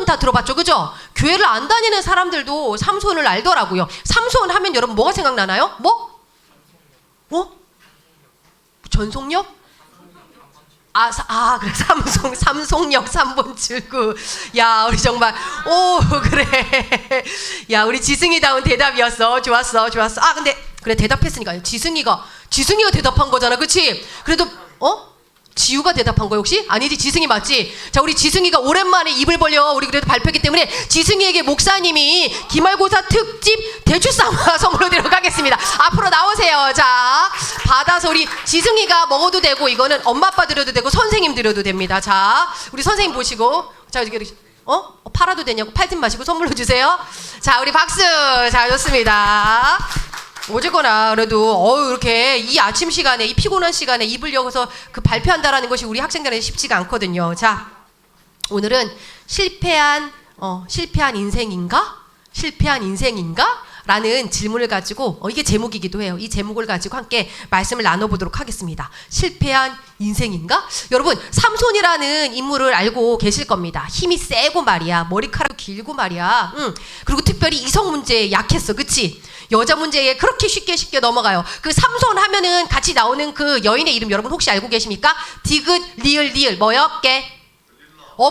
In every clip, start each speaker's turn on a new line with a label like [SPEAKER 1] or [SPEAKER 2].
[SPEAKER 1] 다 들어봤죠, 그죠? 교회를 안 다니는 사람들도 삼손을 알더라고요. 삼손 하면 여러분 뭐가 생각나나요? 뭐? 전속력? 그래. 삼송역 3번 출구. 야, 우리 정말, 그래. 야, 우리 지승이다운 대답이었어. 좋았어. 근데, 그래, 대답했으니까. 지승이가 대답한 거잖아. 그치? 그래도, 지우가 대답한 거야, 혹시? 아니지, 지승이 맞지? 자, 우리 지승이가 오랜만에 입을 벌려 우리 그래도 발표했기 때문에 지승이에게 목사님이 기말고사 특집 대추쌈 선물로 드리도록 하겠습니다. 앞으로 나오세요. 자, 받아서 우리 지승이가 먹어도 되고, 이거는 엄마 아빠 드려도 되고 선생님 드려도 됩니다. 자, 우리 선생님 보시고, 자, 이렇게 팔아도 되냐고 팔지 마시고 선물로 주세요. 자, 우리 박수. 자, 좋습니다. 어쨌거나 그래도 이렇게 이 아침 시간에, 이 피곤한 시간에 입을 열어서 그 발표한다라는 것이 우리 학생들에게 쉽지가 않거든요. 자, 오늘은 실패한 인생인가? 라는 질문을 가지고 이게 제목이기도 해요. 이 제목을 가지고 함께 말씀을 나눠보도록 하겠습니다. 실패한 인생인가? 여러분, 삼손이라는 인물을 알고 계실 겁니다. 힘이 세고 말이야. 머리카락도 길고 말이야. 그리고 특별히 이성 문제에 약했어. 그치? 여자 문제에 그렇게 쉽게 넘어가요. 그 삼손 하면은 같이 나오는 그 여인의 이름 여러분 혹시 알고 계십니까? 디귿, 리을, 뭐요?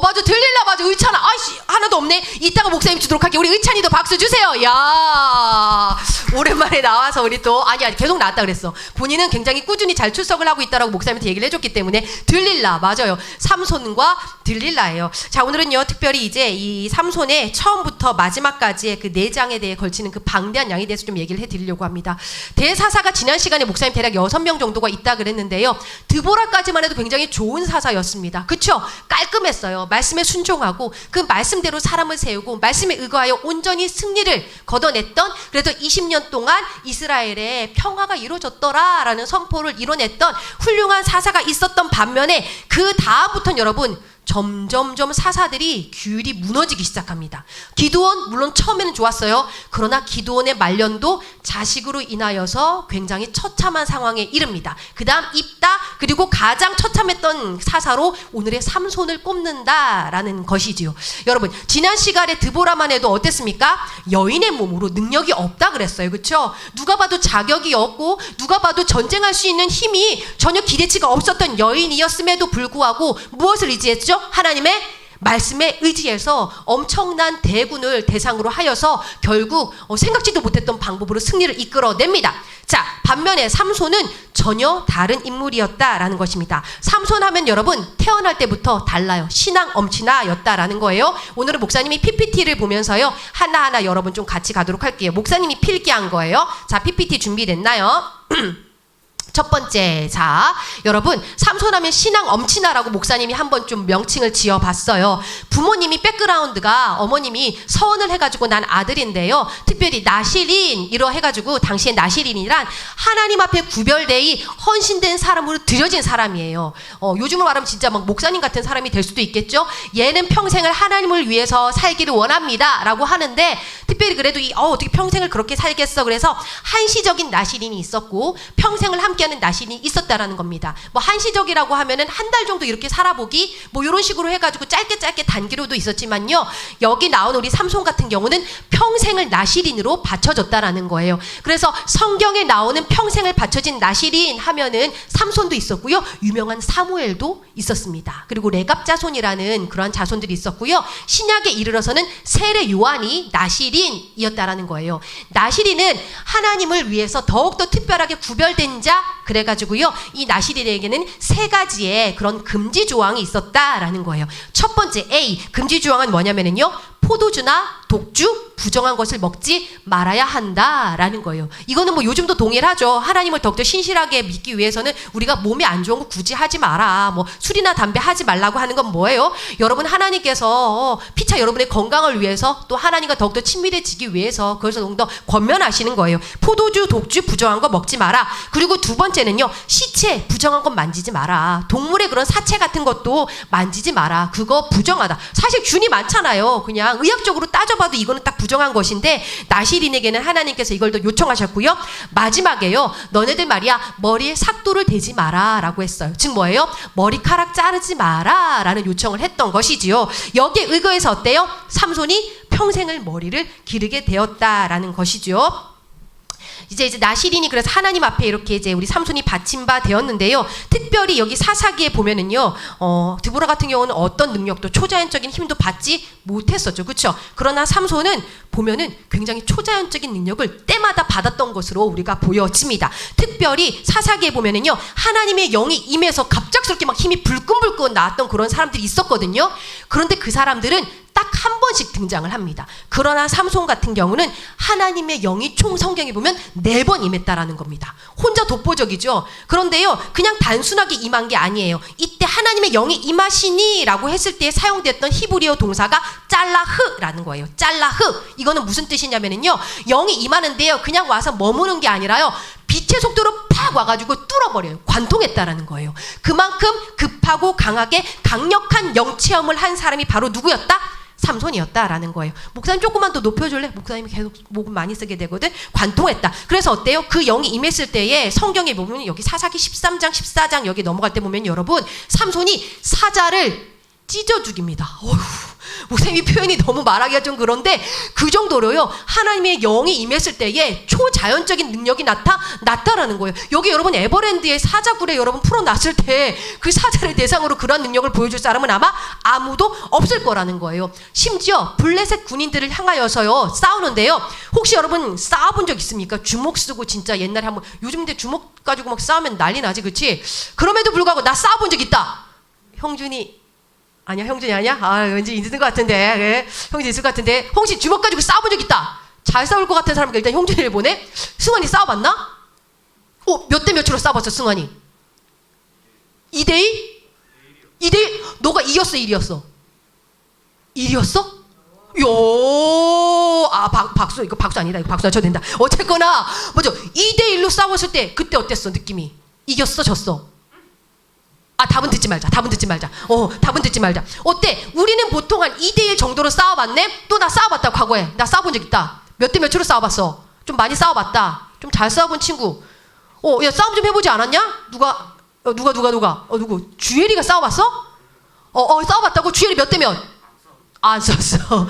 [SPEAKER 1] 맞아. 들릴라, 맞아. 의찬아. 아이씨, 하나도 없네. 이따가 목사님 주도록 할게요. 우리 의찬이도 박수 주세요. 야, 오랜만에 나와서 우리 또, 아니, 계속 나왔다 그랬어. 본인은 굉장히 꾸준히 잘 출석을 하고 있다라고 목사님한테 얘기를 해줬기 때문에 들릴라, 맞아요. 삼손과 들릴라예요. 자, 오늘은요, 특별히 이제 이 삼손의 처음부터 마지막까지의 그 4장에 대해 걸치는 그 방대한 양에 대해서 좀 얘기를 해드리려고 합니다. 대사사가 지난 시간에 목사님 대략 6명 정도가 있다 그랬는데요. 드보라까지만 해도 굉장히 좋은 사사였습니다. 그쵸? 깔끔했어요. 말씀에 순종하고 그 말씀대로 사람을 세우고 말씀에 의거하여 온전히 승리를 거둬냈던, 그래서 20년 동안 이스라엘에 평화가 이루어졌더라 라는 선포를 이뤄냈던 훌륭한 사사가 있었던 반면에 그 다음부터는 여러분 점점점 사사들이 규율이 무너지기 시작합니다. 기드온 물론 처음에는 좋았어요. 그러나 기드온의 말년도 자식으로 인하여서 굉장히 처참한 상황에 이릅니다. 그 다음 입다, 그리고 가장 처참했던 사사로 오늘의 삼손을 꼽는다라는 것이지요. 여러분, 지난 시간에 드보라만 해도 어땠습니까? 여인의 몸으로 능력이 없다 그랬어요. 그렇죠? 누가 봐도 자격이 없고 누가 봐도 전쟁할 수 있는 힘이 전혀 기대치가 없었던 여인이었음에도 불구하고 무엇을 의지했죠? 하나님의 말씀에 의지해서 엄청난 대군을 대상으로 하여서 결국 생각지도 못했던 방법으로 승리를 이끌어냅니다. 자, 반면에 삼손은 전혀 다른 인물이었다라는 것입니다. 삼손 하면 여러분 태어날 때부터 달라요. 신앙 엄친아였다라는 거예요. 오늘은 목사님이 PPT를 보면서요, 하나하나 여러분 좀 같이 가도록 할게요. 목사님이 필기한 거예요. 자, PPT 준비됐나요? 첫 번째, 자, 여러분, 삼손하면 신앙 엄친아라고 목사님이 한번 좀 명칭을 지어봤어요. 부모님이 백그라운드가 어머님이 서원을 해가지고 난 아들인데요. 특별히 나시린이로 해가지고 당시에 나시린이란 하나님 앞에 구별되이 헌신된 사람으로 드려진 사람이에요. 요즘으로 말하면 진짜 막 목사님 같은 사람이 될 수도 있겠죠. 얘는 평생을 하나님을 위해서 살기를 원합니다라고 하는데 특별히 그래도 어떻게 평생을 그렇게 살겠어. 그래서 한시적인 나시린이 있었고 평생을 함께하는 나신이 있었다라는 겁니다. 뭐 한시적이라고 하면은 한 달 정도 이렇게 살아보기 뭐 이런 식으로 해가지고 짧게 단기로도 있었지만요. 여기 나온 우리 삼손 같은 경우는 평생을 나시린으로 바쳐졌다라는 거예요. 그래서 성경에 나오는 평생을 바쳐진 나시린 하면은 삼손도 있었고요. 유명한 사무엘도 있었습니다. 그리고 레갑 자손이라는 그러한 자손들이 있었고요. 신약에 이르러서는 세례 요한이 나시린이었다라는 거예요. 나시린은 하나님을 위해서 더욱더 특별하게 구별된 자, 그래가지고요, 이 나시린에게는 3가지의 그런 금지 조항이 있었다라는 거예요. 첫 번째 A, 금지 조항은 뭐냐면은요, 포도주나 독주, 부정한 것을 먹지 말아야 한다라는 거예요. 이거는 뭐 요즘도 동일하죠. 하나님을 더욱더 신실하게 믿기 위해서는 우리가 몸에 안 좋은 거 굳이 하지 마라. 뭐 술이나 담배 하지 말라고 하는 건 뭐예요? 여러분, 하나님께서 피차 여러분의 건강을 위해서 또 하나님과 더욱더 친밀해지기 위해서 그것을 더욱더 권면하시는 거예요. 포도주, 독주, 부정한 거 먹지 마라. 그리고 두 번째는요, 시체, 부정한 건 만지지 마라. 동물의 그런 사체 같은 것도 만지지 마라. 그거 부정하다. 사실 균이 많잖아요. 그냥 의학적으로 따져 따져봐도 이거는 딱 부정한 것인데 나시린에게는 하나님께서 이걸 더 요청하셨고요. 마지막에요. 너네들 말이야 머리에 삭도를 대지 마라 라고 했어요. 즉 뭐예요? 머리카락 자르지 마라 라는 요청을 했던 것이지요. 여기에 의거해서 어때요? 삼손이 평생을 머리를 기르게 되었다라는 것이죠. 이제 나시린이 그래서 하나님 앞에 이렇게 이제 우리 삼손이 바친 바 되었는데요. 특별히 여기 사사기에 보면은요, 드보라 같은 경우는 어떤 능력도 초자연적인 힘도 받지 못했었죠, 그렇죠? 그러나 삼손은 보면은 굉장히 초자연적인 능력을 때마다 받았던 것으로 우리가 보여집니다. 특별히 사사기에 보면은요, 하나님의 영이 임해서 갑작스럽게 막 힘이 불끈불끈 나왔던 그런 사람들이 있었거든요. 그런데 그 사람들은 딱 한 번씩 등장을 합니다. 그러나 삼손 같은 경우는 하나님의 영이 총 성경에 보면 4번 임했다라는 겁니다. 혼자 독보적이죠. 그런데요, 그냥 단순하게 임한 게 아니에요. 이때 하나님의 영이 임하시니 라고 했을 때 사용됐던 히브리어 동사가 짤라흐라는 거예요. 짤라흐. 이거는 무슨 뜻이냐면요, 영이 임하는데요, 그냥 와서 머무는 게 아니라요, 빛의 속도로 팍 와가지고 뚫어버려요. 관통했다라는 거예요. 그만큼 급하고 강하게 강력한 영체험을 한 사람이 바로 누구였다? 삼손이었다라는 거예요. 목사님 조금만 더 높여줄래? 목사님이 계속 목을 많이 쓰게 되거든. 관통했다. 그래서 어때요? 그 영이 임했을 때에 성경에 보면 여기 사사기 13장 14장 여기 넘어갈 때 보면 여러분 삼손이 사자를 찢어 죽입니다. 어휴, 목사님이 표현이 너무 말하기가 좀 그런데 그 정도로요, 하나님의 영이 임했을 때에 초자연적인 능력이 나타나는 거예요. 여기 여러분 에버랜드에 사자굴에 여러분 풀어놨을 때 그 사자를 대상으로 그런 능력을 보여줄 사람은 아마 아무도 없을 거라는 거예요. 심지어 블레셋 군인들을 향하여서요 싸우는데요, 혹시 여러분 싸워본 적 있습니까? 주먹 쓰고 진짜 옛날에 한번, 요즘 근데 주먹 가지고 막 싸우면 난리 나지, 그치? 그럼에도 불구하고 나 싸워본 적 있다. 형준이 아니야? 형준이 아니야? 아, 왠지 있는 것 같은데. 네. 형준이 있을 것 같은데. 혹시 주먹 가지고 싸워본 적 있다. 잘 싸울 것 같은 사람이니까 일단 형준이를 보내. 승환이 싸워봤나? 몇 대 몇으로 싸워봤어, 승환이? 2대2? 2대1? 너가 이겼어, 1이었어? 1이었어? 요, 박수, 이거 박수 아니다. 이거 박수 안 쳐도 된다. 어쨌거나, 뭐죠? 2대1로 싸웠을 때, 그때 어땠어, 느낌이? 이겼어, 졌어? 답은 듣지 말자. 답은 듣지 말자. 어때? 우리는 보통 한 2대1 정도로 싸워봤네? 또 나 싸워봤다, 과거에. 나 싸워본 적 있다. 몇 대 몇으로 싸워봤어? 좀 많이 싸워봤다. 좀 잘 싸워본 친구. 야, 싸움 좀 해보지 않았냐? 누가? 누구? 주엘이가 싸워봤어? 싸워봤다고? 주엘이 몇 대 몇? 안 싸웠어.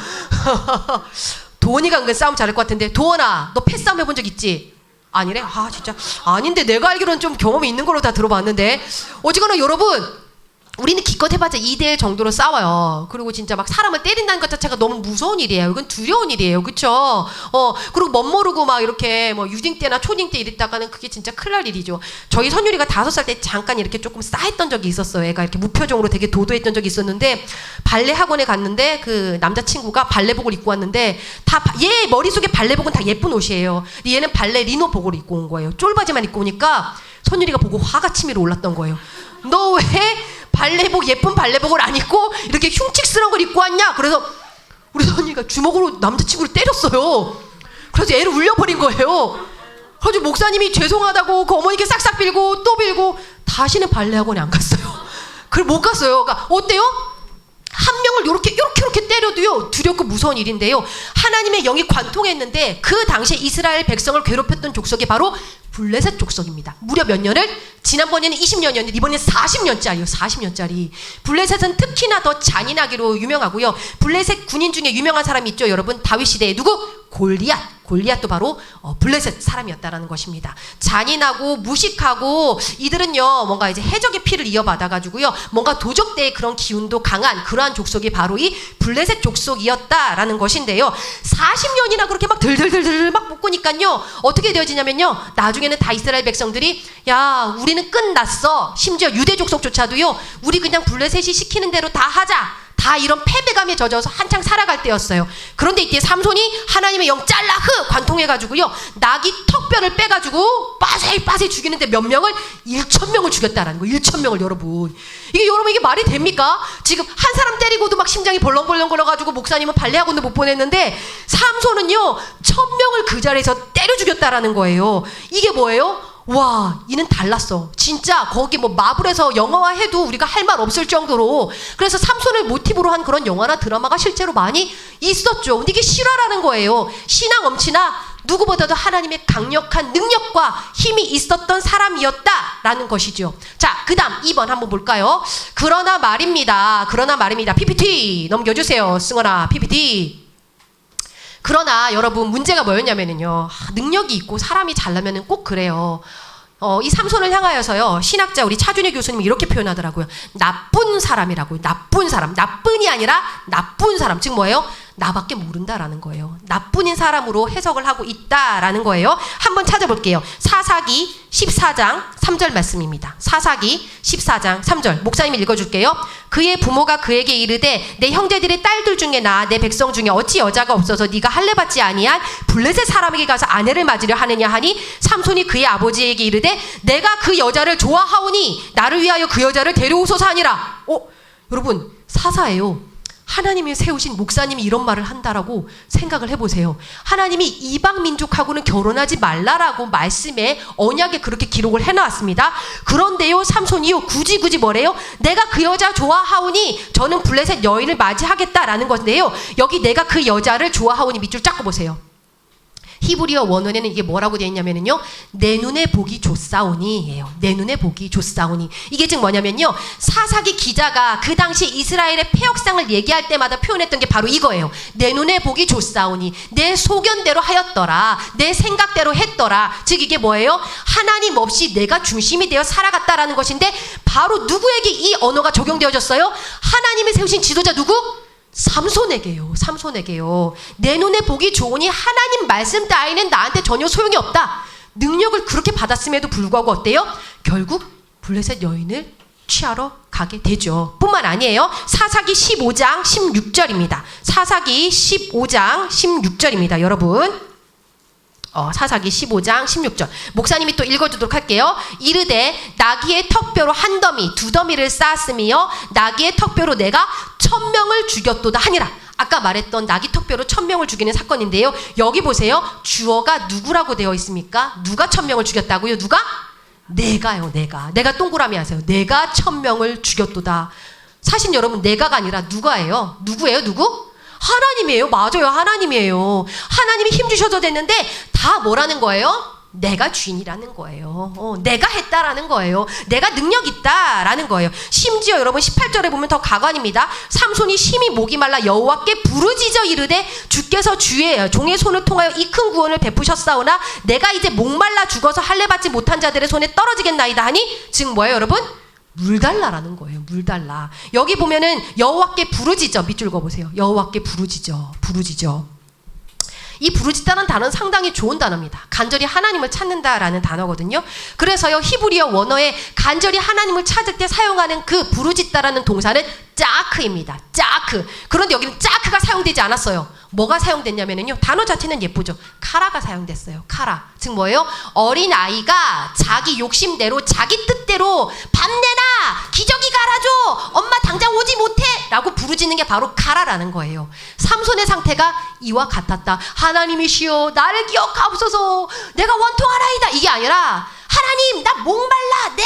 [SPEAKER 1] 도원이가 은근 싸움 잘할 것 같은데. 도원아, 너 패싸움 해본 적 있지? 아니래? 진짜 아닌데 내가 알기로는 좀 경험이 있는 걸로 다 들어봤는데, 어쨌거나 여러분 우리는 기껏 해봤자 2대1 정도로 싸워요. 그리고 진짜 막 사람을 때린다는 것 자체가 너무 무서운 일이에요. 이건 두려운 일이에요. 그쵸? 그리고 멋모르고 막 이렇게 뭐 유딩 때나 초딩 때 이랬다가는 그게 진짜 큰일 날 일이죠. 저희 선율이가 5살 때 잠깐 이렇게 조금 싸했던 적이 있었어요. 애가 이렇게 무표정으로 되게 도도했던 적이 있었는데, 발레 학원에 갔는데 그 남자친구가 발레복을 입고 왔는데 얘 머릿속에 발레복은 다 예쁜 옷이에요. 근데 얘는 발레리노 복을 입고 온 거예요. 쫄바지만 입고 오니까 선율이가 보고 화가 치밀어 올랐던 거예요. 너 왜 예쁜 발레복을 안 입고 이렇게 흉측스러운 걸 입고 왔냐? 그래서 우리 선이가 주먹으로 남자친구를 때렸어요. 그래서 애를 울려버린 거예요. 그래서 목사님이 죄송하다고 그 어머니께 싹싹 빌고 또 빌고 다시는 발레 학원에 안 갔어요. 그걸 못 갔어요. 그러니까 어때요? 한 명을 요렇게 때려도요 두렵고 무서운 일인데요, 하나님의 영이 관통했는데 그 당시에 이스라엘 백성을 괴롭혔던 족속이 바로 블레셋 족속입니다. 무려 몇 년을? 지난번에는 20년이었는데 이번에는 40년짜리요. 40년짜리. 블레셋은 특히나 더 잔인하기로 유명하고요. 블레셋 군인 중에 유명한 사람이 있죠, 여러분. 다윗 시대에 누구? 골리앗도 바로 블레셋 사람이었다라는 것입니다. 잔인하고 무식하고, 이들은요 뭔가 이제 해적의 피를 이어받아가지고요 뭔가 도적대의 그런 기운도 강한 그러한 족속이 바로 이 블레셋 족속이었다라는 것인데요, 40년이나 그렇게 막 들들들들 막 묶으니까요 어떻게 되어지냐면요, 나중에는 다 이스라엘 백성들이 야 우리는 끝났어, 심지어 유대 족속조차도요 우리 그냥 블레셋이 시키는 대로 다 하자, 다 이런 패배감에 젖어서 한창 살아갈 때였어요. 그런데 이때 삼손이 하나님의 영 짤라흐 관통해가지고요 나귀 턱뼈를 빼가지고 빠세빠세 죽이는데 몇 명을? 1,000명을 죽였다라는 거예요. 1,000명을. 여러분 이게 말이 됩니까? 지금 한 사람 때리고도 막 심장이 벌렁벌렁 걸어가지고 목사님은 발레학원도 못 보냈는데 삼손은요 1,000명을 그 자리에서 때려 죽였다라는 거예요. 이게 뭐예요? 와, 이는 달랐어. 진짜 거기 뭐 마블에서 영화화 해도 우리가 할 말 없을 정도로, 그래서 삼손을 모티브로 한 그런 영화나 드라마가 실제로 많이 있었죠. 근데 이게 실화라는 거예요. 신앙 엄치나 누구보다도 하나님의 강력한 능력과 힘이 있었던 사람이었다라는 것이죠. 자, 그 다음 2번 한번 볼까요? 그러나 말입니다. PPT 넘겨주세요. 승원아, PPT. 그러나 여러분 문제가 뭐였냐면요. 능력이 있고 사람이 잘나면은 꼭 그래요. 이 삼손을 향하여서요. 신학자 우리 차준희 교수님이 이렇게 표현하더라고요. 나쁜 사람이라고요. 나쁜 사람. 나쁜이 아니라 나쁜 사람. 즉 뭐예요? 나밖에 모른다라는 거예요. 나뿐인 사람으로 해석을 하고 있다라는 거예요. 한번 찾아볼게요. 사사기 14장 3절 말씀입니다. 사사기 14장 3절 목사님이 읽어줄게요. 그의 부모가 그에게 이르되 내 형제들의 딸들 중에 나 내 백성 중에 어찌 여자가 없어서 네가 할례받지 아니한 블레셋 사람에게 가서 아내를 맞으려 하느냐 하니 삼손이 그의 아버지에게 이르되 내가 그 여자를 좋아하오니 나를 위하여 그 여자를 데려오소서 하니라. 여러분 사사예요. 하나님이 세우신 목사님이 이런 말을 한다라고 생각을 해보세요. 하나님이 이방 민족하고는 결혼하지 말라라고 말씀에 언약에 그렇게 기록을 해놨습니다. 그런데요 삼손이요 굳이 뭐래요? 내가 그 여자 좋아하오니 저는 블레셋 여인을 맞이하겠다라는 건데요. 여기 내가 그 여자를 좋아하오니 밑줄 쫙 보세요. 히브리어 원어에는 이게 뭐라고 되어 있냐면요. 내 눈에 보기 좋사오니예요. 내 눈에 보기 좋사오니. 이게 즉 뭐냐면요. 사사기 기자가 그 당시 이스라엘의 폐역상을 얘기할 때마다 표현했던 게 바로 이거예요. 내 눈에 보기 좋사오니. 내 소견대로 하였더라. 내 생각대로 했더라. 즉 이게 뭐예요? 하나님 없이 내가 중심이 되어 살아갔다라는 것인데 바로 누구에게 이 언어가 적용되어졌어요? 하나님이 세우신 지도자 누구? 삼손에게요. 내 눈에 보기 좋으니 하나님 말씀 따위는 나한테 전혀 소용이 없다. 능력을 그렇게 받았음에도 불구하고 어때요? 결국 블레셋 여인을 취하러 가게 되죠. 뿐만 아니에요. 사사기 15장 16절입니다. 사사기 15장 16절입니다. 여러분. 사사기 15장 16절 목사님이 또 읽어주도록 할게요. 이르되 나귀의 턱뼈로 한 더미 두 더미를 쌓았으며 나귀의 턱뼈로 내가 1000명을 죽였도다 하니라. 아까 말했던 나귀 턱뼈로 1000명을 죽이는 사건인데요. 여기 보세요. 주어가 누구라고 되어 있습니까? 누가 1000명을 죽였다고요? 누가? 내가요. 내가 동그라미 하세요. 내가 1000명을 죽였도다. 사실 여러분 내가가 아니라 누가예요. 누구예요? 누구? 하나님이에요. 맞아요. 하나님이에요. 하나님이 힘 주셔도 됐는데 다 뭐라는 거예요? 내가 주인이라는 거예요. 내가 했다라는 거예요. 내가 능력 있다라는 거예요. 심지어 여러분 18절에 보면 더 가관입니다. 삼손이 심히 목이 말라 여호와께 부르짖어 이르되 주께서 주의 종의 손을 통하여 이 큰 구원을 베푸셨사오나 내가 이제 목말라 죽어서 할례받지 못한 자들의 손에 떨어지겠나이다 하니 즉 뭐예요 여러분? 물 달라라는 거예요. 물 달라. 여기 보면은 여호와께 부르짖어. 밑줄 그어보세요. 여호와께 부르짖어. 이 부르짖다는 단어는 상당히 좋은 단어입니다. 간절히 하나님을 찾는다라는 단어거든요. 그래서요 히브리어 원어에 간절히 하나님을 찾을 때 사용하는 그 부르짖다라는 동사는 짜크입니다. 짜크. 그런데 여기는 짜크가 사용되지 않았어요. 뭐가 사용됐냐면요. 단어 자체는 예쁘죠. 카라가 사용됐어요. 카라. 즉 뭐예요? 어린 아이가 자기 욕심대로 자기 뜻대로 밤내나 기저귀 갈아줘. 엄마 당장 오지 못해. 라고 부르짖는 게 바로 카라라는 거예요. 삼손의 상태가 이와 같았다. 하나님이시여 나를 기억하옵소서. 내가 원통하나이다. 이게 아니라 하나님 나 목말라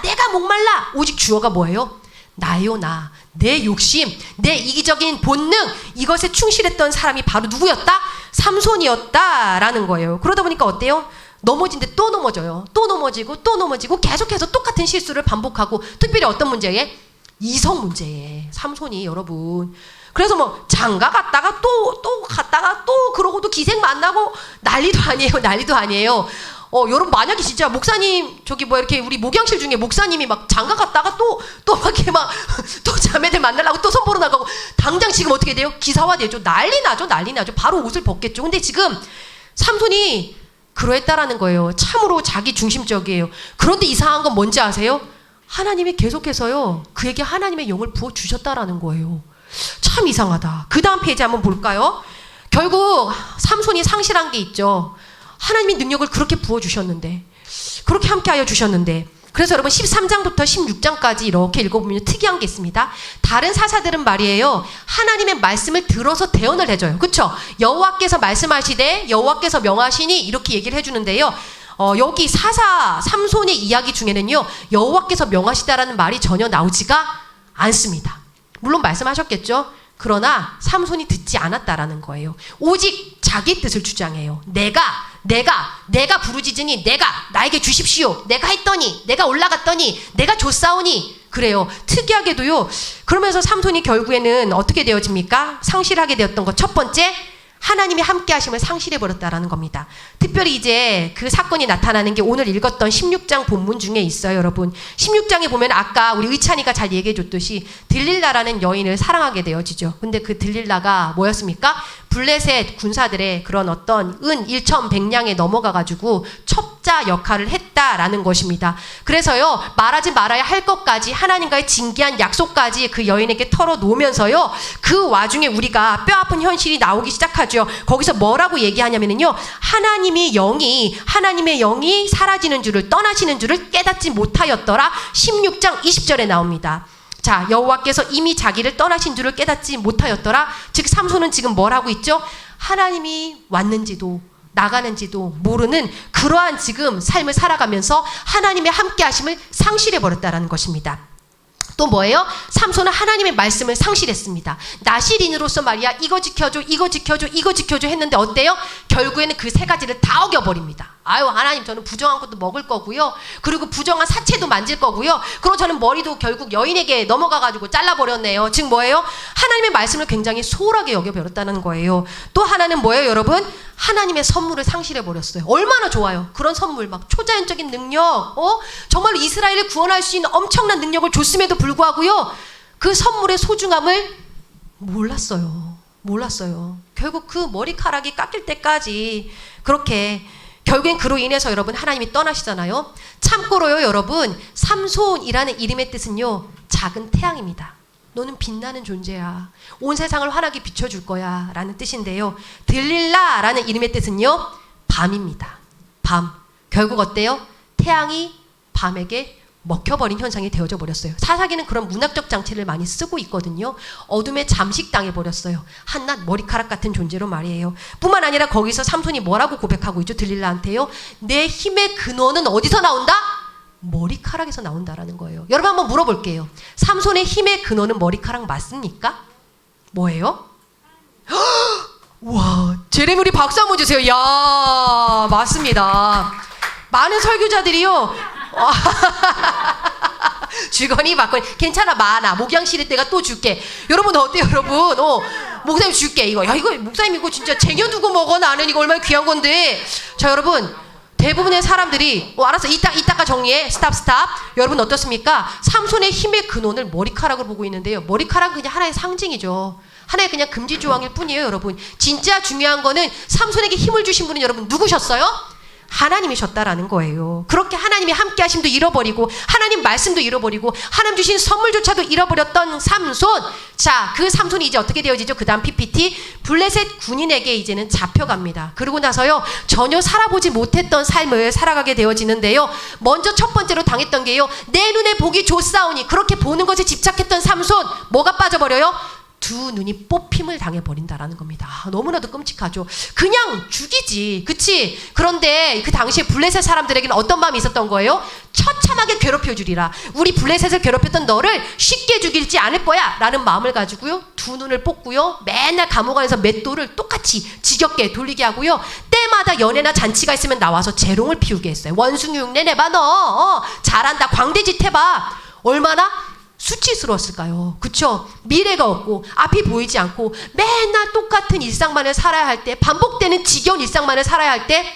[SPEAKER 1] 내가 목말라. 오직 주어가 뭐예요? 나요 나. 내 욕심, 내 이기적인 본능 이것에 충실했던 사람이 바로 누구였다? 삼손이었다라는 거예요. 그러다 보니까 어때요? 넘어진데 또 넘어져요. 또 넘어지고 계속해서 똑같은 실수를 반복하고 특별히 어떤 문제에? 이성 문제에 삼손이 여러분. 그래서 뭐 장가 갔다가 또 갔다가 또 그러고도 기생 만나고 난리도 아니에요. 여러분 만약에 진짜 목사님 이렇게 우리 목양실 중에 목사님이 막 장가 갔다가 또 또 자매들 만나려고 또 선보러 나가고 당장 지금 어떻게 돼요? 기사화되죠. 난리 나죠. 바로 옷을 벗겠죠. 근데 지금 삼손이 그러했다라는 거예요. 참으로 자기 중심적이에요. 그런데 이상한 건 뭔지 아세요? 하나님이 계속해서요 그에게 하나님의 영을 부어주셨다라는 거예요. 참 이상하다. 그 다음 페이지 한번 볼까요? 결국 삼손이 상실한 게 있죠. 하나님이 능력을 그렇게 부어주셨는데 그렇게 함께하여 주셨는데 그래서 여러분 13장부터 16장까지 이렇게 읽어보면 특이한 게 있습니다. 다른 사사들은 말이에요 하나님의 말씀을 들어서 대언을 해줘요. 그쵸? 여호와께서 말씀하시되 여호와께서 명하시니 이렇게 얘기를 해주는데요. 여기 사사 삼손의 이야기 중에는요 여호와께서 명하시다라는 말이 전혀 나오지가 않습니다. 물론 말씀하셨겠죠. 그러나 삼손이 듣지 않았다라는 거예요. 오직 자기 뜻을 주장해요. 내가 부르짖으니 내가 나에게 주십시오. 내가 했더니 내가 올라갔더니 내가 줬사오니 그래요. 특이하게도요. 그러면서 삼손이 결국에는 어떻게 되어집니까? 상실하게 되었던 것 첫 번째, 하나님이 함께 하심을 상실해버렸다라는 겁니다. 특별히 이제 그 사건이 나타나는 게 오늘 읽었던 16장 본문 중에 있어요, 여러분. 16장에 보면 아까 우리 의찬이가 잘 얘기해줬듯이 들릴라라는 여인을 사랑하게 되어지죠. 근데 그 들릴라가 뭐였습니까? 블레셋 군사들의 그런 어떤 은 1,100냥에 넘어가가지고 첩자 역할을 했다라는 것입니다. 그래서요, 말하지 말아야 할 것까지 하나님과의 진기한 약속까지 그 여인에게 털어놓으면서요, 그 와중에 우리가 뼈아픈 현실이 나오기 시작하죠. 거기서 뭐라고 얘기하냐면요, 하나님의 영이 사라지는 줄을, 떠나시는 줄을 깨닫지 못하였더라. 16장 20절에 나옵니다. 자, 여호와께서 이미 자기를 떠나신 줄을 깨닫지 못하였더라. 즉 삼손은 지금 뭘 하고 있죠? 하나님이 왔는지도 나가는지도 모르는 그러한 지금 삶을 살아가면서 하나님의 함께 하심을 상실해버렸다는 것입니다. 또 뭐예요? 삼손은 하나님의 말씀을 상실했습니다. 나실인으로서 말이야, 이거 지켜줘 했는데 어때요? 결국에는 그 세 가지를 다 어겨버립니다. 아유, 하나님, 저는 부정한 것도 먹을 거고요. 그리고 부정한 사체도 만질 거고요. 그리고 저는 머리도 결국 여인에게 넘어가가지고 잘라버렸네요. 즉 뭐예요? 하나님의 말씀을 굉장히 소홀하게 여겨버렸다는 거예요. 또 하나는 뭐예요, 여러분? 하나님의 선물을 상실해버렸어요. 얼마나 좋아요. 그런 선물, 막 초자연적인 능력, 정말 이스라엘을 구원할 수 있는 엄청난 능력을 줬음에도 불구하고요, 그 선물의 소중함을 몰랐어요. 결국 그 머리카락이 깎일 때까지 그렇게, 결국엔 그로 인해서 여러분 하나님이 떠나시잖아요. 참고로요, 여러분, 삼손이라는 이름의 뜻은요, 작은 태양입니다. 너는 빛나는 존재야. 온 세상을 환하게 비춰줄 거야 라는 뜻인데요. 들릴라라는 이름의 뜻은요, 밤입니다. 밤. 결국 어때요? 태양이 밤에게 먹혀버린 현상이 되어져 버렸어요. 사사기는 그런 문학적 장치를 많이 쓰고 있거든요. 어둠에 잠식당해버렸어요. 한낱 머리카락 같은 존재로 말이에요. 뿐만 아니라 거기서 삼손이 뭐라고 고백하고 있죠? 들릴라한테요. 내 힘의 근원은 어디서 나온다? 머리카락에서 나온다라는 거예요. 여러분 한번 물어볼게요. 삼손의 힘의 근원은 머리카락 맞습니까? 뭐예요? 와, 제레미 우리 박수 한번 주세요. 야, 맞습니다. 많은 설교자들이요. 주거니 받거니 괜찮아, 많아. 목양 실을 때가 또 줄게. 여러분 어때요, 여러분? 목사님 줄게 이거. 야, 이거 목사님 이거 진짜 쟁여두고 먹어. 나는 이거 얼마나 귀한 건데. 자, 여러분 대부분의 사람들이 알았어, 이따가 정리해. 스탑. 여러분 어떻습니까? 삼손의 힘의 근원을 머리카락으로 보고 있는데요. 머리카락은 그냥 하나의 상징이죠. 하나의 그냥 금지 조항일 뿐이에요, 여러분. 진짜 중요한 거는 삼손에게 힘을 주신 분은 여러분 누구셨어요? 하나님이셨다라는 거예요. 그렇게 하나님이 함께 하심도 잃어버리고 하나님 말씀도 잃어버리고 하나님 주신 선물조차도 잃어버렸던 삼손. 자, 그 삼손이 이제 어떻게 되어지죠? 그 다음 PPT. 블레셋 군인에게 이제는 잡혀갑니다. 그러고 나서요, 전혀 살아보지 못했던 삶을 살아가게 되어지는데요. 먼저 첫 번째로 당했던 게요, 내 눈에 보기 좋사오니, 그렇게 보는 것에 집착했던 삼손, 뭐가 빠져버려요? 두 눈이 뽑힘을 당해버린다라는 겁니다. 너무나도 끔찍하죠. 그냥 죽이지, 그치? 그런데 그 당시에 블레셋 사람들에게는 어떤 마음이 있었던 거예요? 처참하게 괴롭혀주리라. 우리 블레셋을 괴롭혔던 너를 쉽게 죽이지 않을 거야 라는 마음을 가지고요, 두 눈을 뽑고요, 맨날 감옥 안에서 맷돌을 똑같이 지겹게 돌리게 하고요, 때마다 연회나 잔치가 있으면 나와서 재롱을 피우게 했어요. 원숭이 흉내 내봐 너. 잘한다, 광대짓 해봐. 얼마나 수치스러웠을까요? 그쵸? 미래가 없고 앞이 보이지 않고 맨날 똑같은 일상만을 살아야 할 때, 반복되는 지겨운 일상만을 살아야 할 때,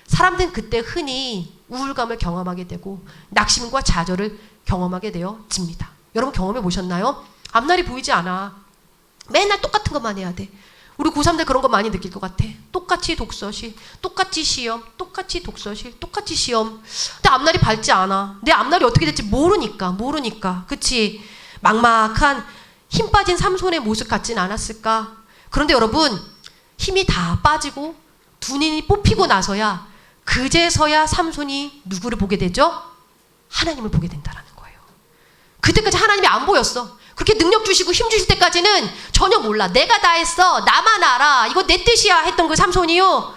[SPEAKER 1] 사람들은 그때 흔히 우울감을 경험하게 되고 낙심과 좌절을 경험하게 되어집니다. 여러분 경험해 보셨나요? 앞날이 보이지 않아. 맨날 똑같은 것만 해야 돼. 우리 고3들 그런 거 많이 느낄 것 같아. 똑같이 독서실, 똑같이 시험, 똑같이 독서실, 똑같이 시험. 근데 앞날이 밝지 않아. 내 앞날이 어떻게 될지 모르니까. 그치? 막막한 힘 빠진 삼손의 모습 같진 않았을까? 그런데 여러분, 힘이 다 빠지고 두 눈이 뽑히고 나서야, 그제서야 삼손이 누구를 보게 되죠? 하나님을 보게 된다라는 거예요. 그때까지 하나님이 안 보였어. 그렇게 능력 주시고 힘 주실 때까지는 전혀 몰라. 내가 다 했어. 나만 알아. 이거 내 뜻이야 했던 그 삼손이요,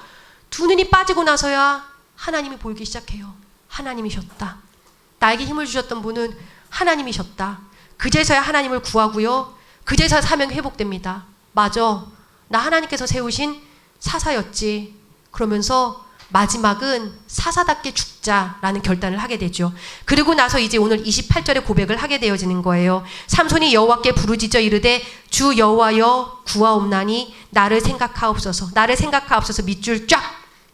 [SPEAKER 1] 두 눈이 빠지고 나서야 하나님이 보이기 시작해요. 하나님이셨다. 나에게 힘을 주셨던 분은 하나님이셨다. 그제서야 하나님을 구하고요, 그제서 사명이 회복됩니다. 맞아. 나 하나님께서 세우신 사사였지. 그러면서 마지막은 사사답게 죽자라는 결단을 하게 되죠. 그리고 나서 이제 오늘 28절에 고백을 하게 되어지는 거예요. 삼손이 여호와께 부르짖어 이르되 주 여호와여 구하옵나니 나를 생각하옵소서. 나를 생각하옵소서. 밑줄 쫙.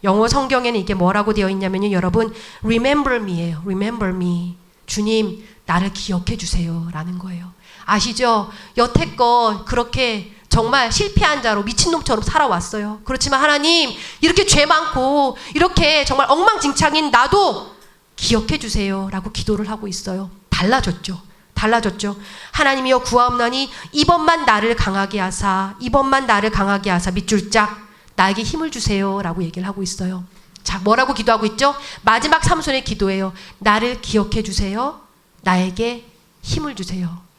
[SPEAKER 1] 영어 성경에는 이게 뭐라고 되어 있냐면요. 여러분 remember me예요. remember me. 주님 나를 기억해 주세요 라는 거예요. 아시죠? 여태껏 그렇게 정말 실패한 자로 미친놈처럼 살아왔어요. 그렇지만 하나님 이렇게 죄 많고 이렇게 정말 엉망진창인 나도 기억해 주세요 라고 기도를 하고 있어요. 달라졌죠. 달라졌죠. 하나님이여 구하옵나니 이번만 나를 강하게 하사 이번만 나를 강하게 하사 밑줄 짝 나에게 힘을 주세요 라고 얘기를 하고 있어요. 자, 뭐라고 기도하고 있죠? 마지막 삼손의 기도예요. 나를 기억해 주세요. 나에게 힘을 주세요.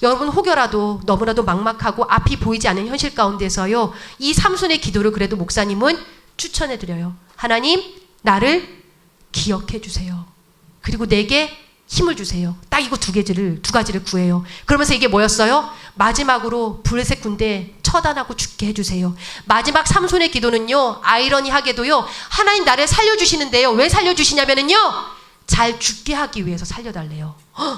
[SPEAKER 1] 여러분 혹여라도 너무나도 막막하고 앞이 보이지 않는 현실 가운데서요. 이 삼손의 기도를 그래도 목사님은 추천해드려요. 하나님 나를 기억해 주세요. 그리고 내게 힘을 주세요. 딱 이거 두 가지를 구해요. 그러면서 이게 뭐였어요? 마지막으로 블레셋 군대 처단하고 죽게 해주세요. 마지막 삼손의 기도는요. 아이러니하게도요. 하나님 나를 살려주시는데요. 왜 살려주시냐면은요. 잘 죽게 하기 위해서 살려달래요.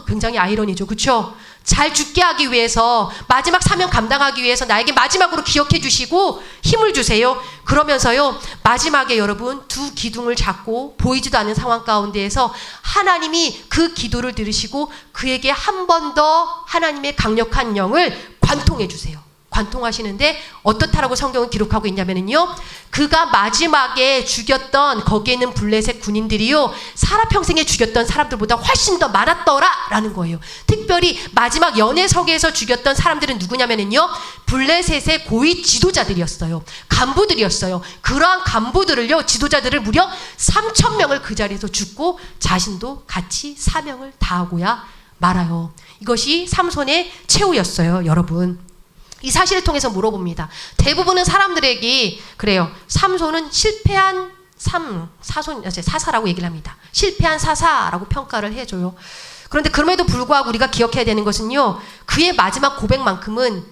[SPEAKER 1] 굉장히 아이러니죠. 그렇죠? 잘 죽게 하기 위해서 마지막 사명 감당하기 위해서 나에게 마지막으로 기억해 주시고 힘을 주세요. 그러면서요. 마지막에 여러분 두 기둥을 잡고 보이지도 않는 상황 가운데에서 하나님이 그 기도를 들으시고 그에게 한 번 더 하나님의 강력한 영을 관통해 주세요. 관통하시는데 어떻다라고 성경은 기록하고 있냐면요. 그가 마지막에 죽였던 거기에 있는 블레셋 군인들이요. 살아평생에 죽였던 사람들보다 훨씬 더 많았더라 라는 거예요. 특별히 마지막 연회석에서 죽였던 사람들은 누구냐면요. 블레셋의 고위 지도자들이었어요. 간부들이었어요. 그러한 간부들을요. 지도자들을 무려 3,000명을 그 자리에서 죽고 자신도 같이 사명을 다하고야 말아요. 이것이 삼손의 최후였어요. 여러분. 이 사실을 통해서 물어봅니다. 대부분은 사람들에게 그래요. 삼손은 실패한 사사라고 얘기를 합니다. 실패한 사사라고 평가를 해줘요. 그런데 그럼에도 불구하고 우리가 기억해야 되는 것은요. 그의 마지막 고백만큼은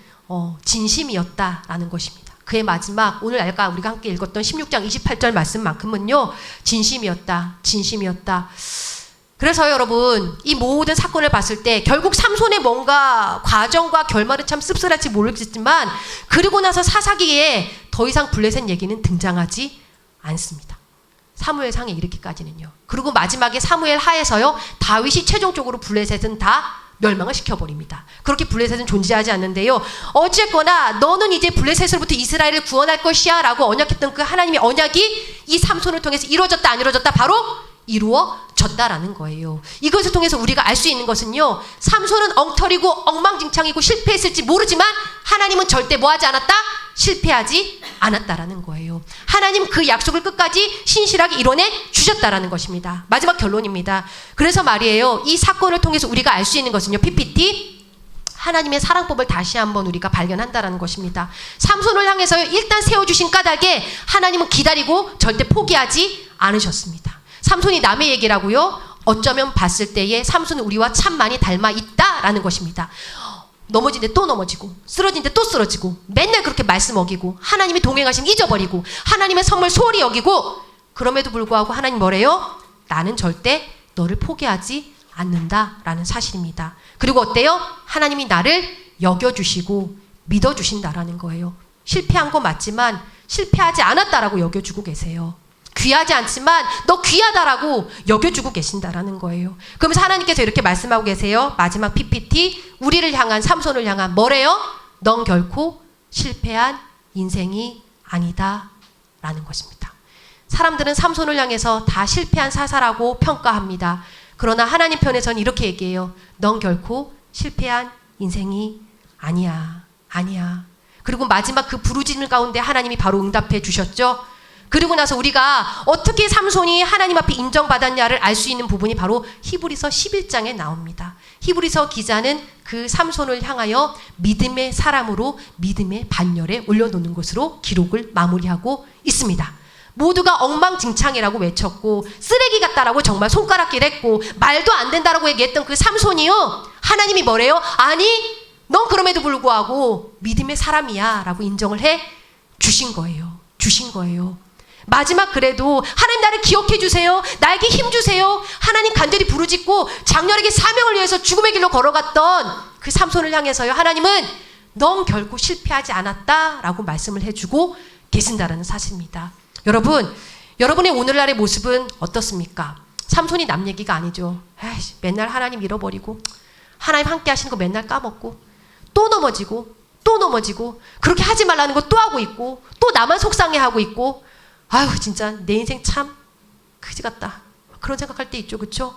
[SPEAKER 1] 진심이었다라는 것입니다. 그의 마지막 오늘 우리가 함께 읽었던 16장 28절 말씀만큼은요. 진심이었다. 그래서 여러분 이 모든 사건을 봤을 때 결국 삼손의 뭔가 과정과 결말은 참 씁쓸할지 모르겠지만 그리고 나서 사사기에 더 이상 블레셋 얘기는 등장하지 않습니다. 사무엘상에 이르기까지는요. 그리고 마지막에 사무엘 하에서요. 다윗이 최종적으로 블레셋은 다 멸망을 시켜버립니다. 그렇게 블레셋은 존재하지 않는데요. 어쨌거나 너는 이제 블레셋으로부터 이스라엘을 구원할 것이야 라고 언약했던 그 하나님의 언약이 이 삼손을 통해서 이루어졌다 안 이루어졌다? 바로 이루어졌다라는 거예요. 이것을 통해서 우리가 알 수 있는 것은요. 삼손은 엉터리고 엉망진창이고 실패했을지 모르지만 하나님은 절대 뭐하지 않았다? 실패하지 않았다라는 거예요. 하나님 그 약속을 끝까지 신실하게 이뤄내 주셨다라는 것입니다. 마지막 결론입니다. 그래서 말이에요. 이 사건을 통해서 우리가 알 수 있는 것은요. PPT 하나님의 사랑법을 다시 한번 우리가 발견한다라는 것입니다. 삼손을 향해서요. 일단 세워주신 까닭에 하나님은 기다리고 절대 포기하지 않으셨습니다. 삼손이 남의 얘기라고요? 어쩌면 봤을 때에 삼손은 우리와 참 많이 닮아 있다라는 것입니다. 넘어진데 또 넘어지고 쓰러진데 또 쓰러지고 맨날 그렇게 말씀 어기고 하나님의 동행하심 잊어버리고 하나님의 선물 소홀히 여기고 그럼에도 불구하고 하나님 뭐래요? 나는 절대 너를 포기하지 않는다라는 사실입니다. 그리고 어때요? 하나님이 나를 여겨주시고 믿어주신다라는 거예요. 실패한 거 맞지만 실패하지 않았다라고 여겨주고 계세요. 귀하지 않지만 너 귀하다라고 여겨주고 계신다라는 거예요. 그러면서 하나님께서 이렇게 말씀하고 계세요. 마지막 PPT 우리를 향한 삼손을 향한 뭐래요? 넌 결코 실패한 인생이 아니다 라는 것입니다. 사람들은 삼손을 향해서 다 실패한 사사라고 평가합니다. 그러나 하나님 편에서는 이렇게 얘기해요. 넌 결코 실패한 인생이 아니야. 그리고 마지막 그 부르짖는 가운데 하나님이 바로 응답해 주셨죠. 그리고 나서 우리가 어떻게 삼손이 하나님 앞에 인정받았냐를 알 수 있는 부분이 바로 히브리서 11장에 나옵니다. 히브리서 기자는 그 삼손을 향하여 믿음의 사람으로 믿음의 반열에 올려놓는 것으로 기록을 마무리하고 있습니다. 모두가 엉망진창이라고 외쳤고 쓰레기 같다라고 정말 손가락질 했고 말도 안 된다라고 얘기했던 그 삼손이요. 하나님이 뭐래요? 아니 넌 그럼에도 불구하고 믿음의 사람이야 라고 인정을 해 주신 거예요. 주신 거예요. 마지막 그래도 하나님 나를 기억해 주세요. 나에게 힘 주세요. 하나님 간절히 부르짖고 장렬하게 사명을 위해서 죽음의 길로 걸어갔던 그 삼손을 향해서요. 하나님은 넌 결코 실패하지 않았다라고 말씀을 해주고 계신다라는 사실입니다. 여러분, 여러분의 오늘날의 모습은 어떻습니까? 삼손이 남 얘기가 아니죠. 에이씨, 맨날 하나님 잃어버리고 하나님 함께 하시는 거 맨날 까먹고 또 넘어지고 또 넘어지고 그렇게 하지 말라는 거 또 하고 있고 또 나만 속상해하고 있고 아유 진짜 내 인생 참 그지 같다 그런 생각할 때 있죠. 그렇죠?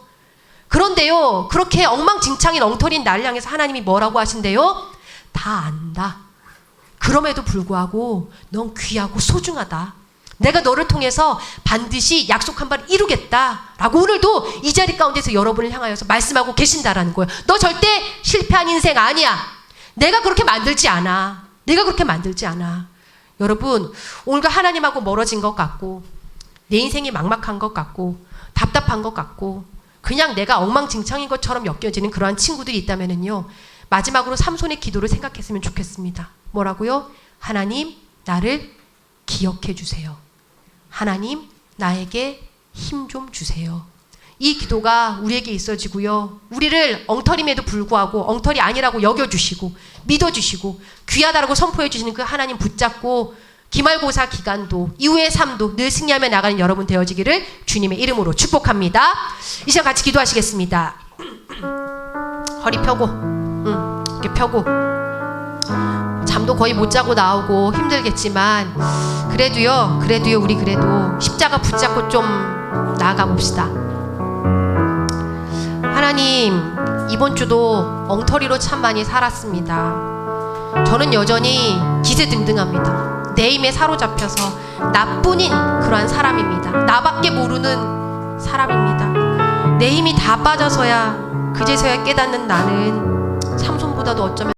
[SPEAKER 1] 그런데요 그렇게 엉망진창인 엉터리인 나를 향해서 하나님이 뭐라고 하신대요? 다 안다. 그럼에도 불구하고 넌 귀하고 소중하다. 내가 너를 통해서 반드시 약속한 바를 이루겠다라고 오늘도 이 자리 가운데서 여러분을 향하여서 말씀하고 계신다라는 거예요. 너 절대 실패한 인생 아니야. 내가 그렇게 만들지 않아. 내가 그렇게 만들지 않아. 여러분 오늘과 하나님하고 멀어진 것 같고 내 인생이 막막한 것 같고 답답한 것 같고 그냥 내가 엉망진창인 것처럼 엮여지는 그러한 친구들이 있다면은요. 마지막으로 삼손의 기도를 생각했으면 좋겠습니다. 뭐라고요? 하나님 나를 기억해 주세요. 하나님 나에게 힘 좀 주세요. 이 기도가 우리에게 있어지고요. 우리를 엉터림에도 불구하고 엉터리 아니라고 여겨주시고 믿어주시고 귀하다라고 선포해 주시는 그 하나님 붙잡고 기말고사 기간도 이후의 삶도 늘 승리하며 나가는 여러분 되어지기를 주님의 이름으로 축복합니다. 이 시간 같이 기도하시겠습니다. 허리 펴고 이렇게 펴고 잠도 거의 못 자고 나오고 힘들겠지만 그래도요 우리 그래도 십자가 붙잡고 좀 나아가 봅시다. 하나님 이번 주도 엉터리로 참 많이 살았습니다. 저는 여전히 기세등등합니다. 내 힘에 사로잡혀서 나뿐인 그러한 사람입니다. 나밖에 모르는 사람입니다. 내 힘이 다 빠져서야 그제서야 깨닫는 나는 삼손보다도 어쩌면